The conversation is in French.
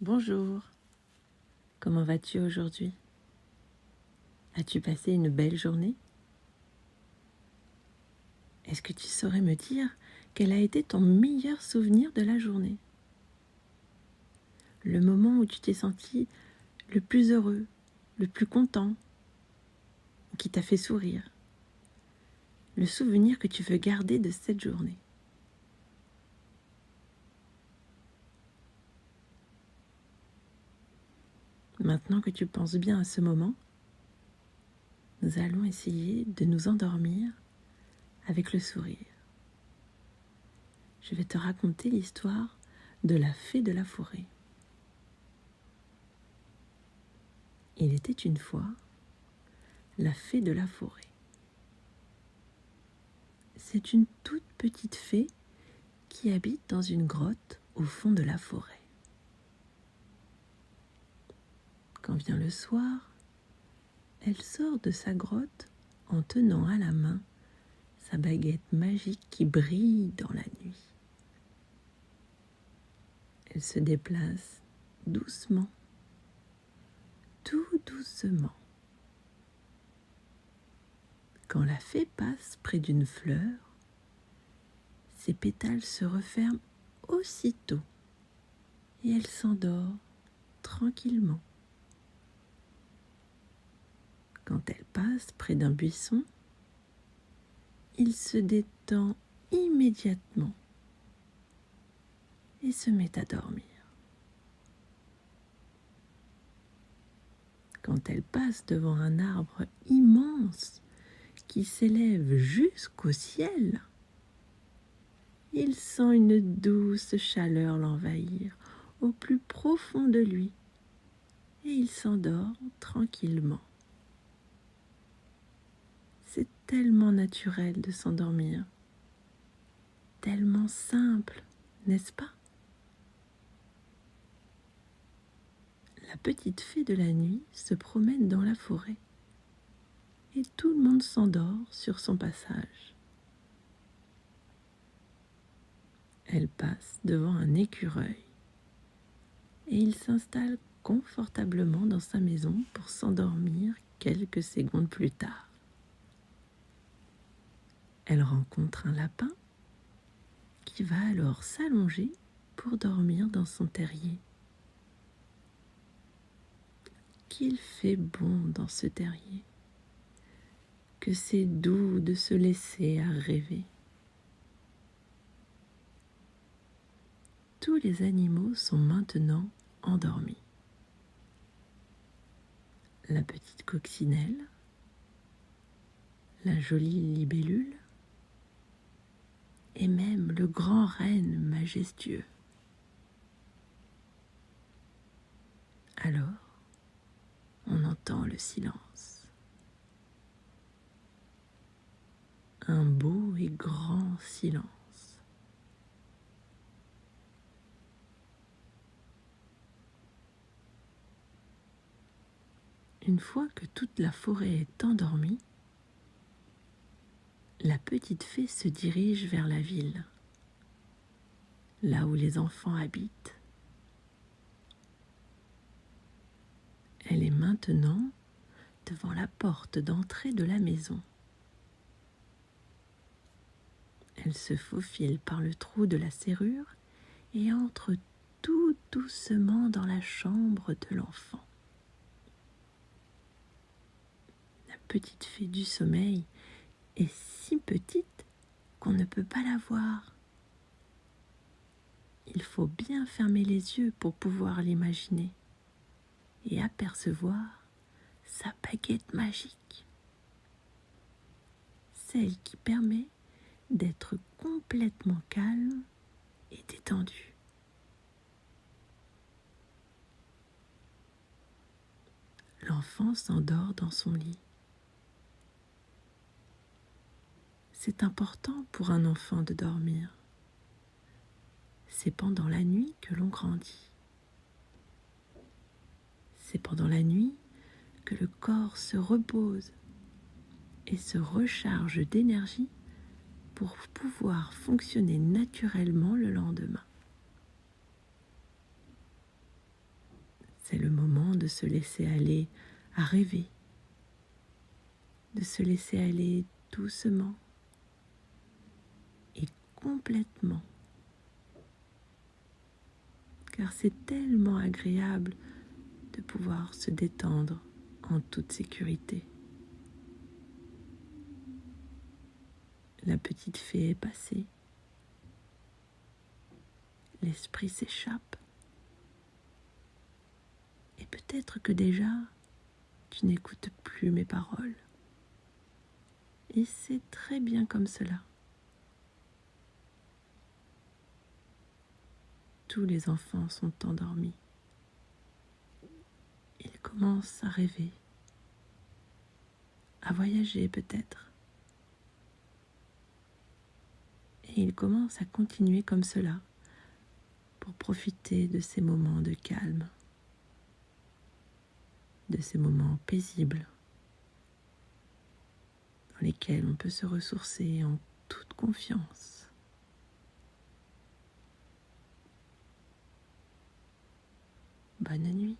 Bonjour, comment vas-tu aujourd'hui? As-tu passé une belle journée? Est-ce que tu saurais me dire quel a été ton meilleur souvenir de la journée? Le moment où tu t'es senti le plus heureux, le plus content, qui t'a fait sourire. Le souvenir que tu veux garder de cette journée. Maintenant que tu penses bien à ce moment, nous allons essayer de nous endormir avec le sourire. Je vais te raconter l'histoire de la fée de la forêt. Il était une fois la fée de la forêt. C'est une toute petite fée qui habite dans une grotte au fond de la forêt. Quand vient le soir, elle sort de sa grotte en tenant à la main sa baguette magique qui brille dans la nuit. Elle se déplace doucement, tout doucement. Quand la fée passe près d'une fleur, ses pétales se referment aussitôt et elle s'endort tranquillement. Quand elle passe près d'un buisson, il se détend immédiatement et se met à dormir. Quand elle passe devant un arbre immense qui s'élève jusqu'au ciel, il sent une douce chaleur l'envahir au plus profond de lui et il s'endort tranquillement. C'est tellement naturel de s'endormir, tellement simple, n'est-ce pas? La petite fée de la nuit se promène dans la forêt et tout le monde s'endort sur son passage. Elle passe devant un écureuil et il s'installe confortablement dans sa maison pour s'endormir quelques secondes plus tard. Elle rencontre un lapin qui va alors s'allonger pour dormir dans son terrier. Qu'il fait bon dans ce terrier, que c'est doux de se laisser à rêver. Tous les animaux sont maintenant endormis. La petite coccinelle, la jolie libellule et même le grand renne majestueux. Alors, on entend le silence. Un beau et grand silence. Une fois que toute la forêt est endormie, la petite fée se dirige vers la ville, là où les enfants habitent. Elle est maintenant devant la porte d'entrée de la maison. Elle se faufile par le trou de la serrure et entre tout doucement dans la chambre de l'enfant. La petite fée du sommeil est si petite qu'on ne peut pas la voir. Il faut bien fermer les yeux pour pouvoir l'imaginer et apercevoir sa baguette magique, celle qui permet d'être complètement calme et détendu. L'enfant s'endort dans son lit. C'est important pour un enfant de dormir. C'est pendant la nuit que l'on grandit. C'est pendant la nuit que le corps se repose et se recharge d'énergie pour pouvoir fonctionner naturellement le lendemain. C'est le moment de se laisser aller à rêver, de se laisser aller doucement et complètement. Car c'est tellement agréable de pouvoir se détendre en toute sécurité. La petite fée est passée. L'esprit s'échappe. Et peut-être que déjà, tu n'écoutes plus mes paroles. Et c'est très bien comme cela. Tous les enfants sont endormis. Ils commencent à rêver, à voyager peut-être. Et ils commencent à continuer comme cela pour profiter de ces moments de calme, de ces moments paisibles dans lesquels on peut se ressourcer en toute confiance. Bonne nuit.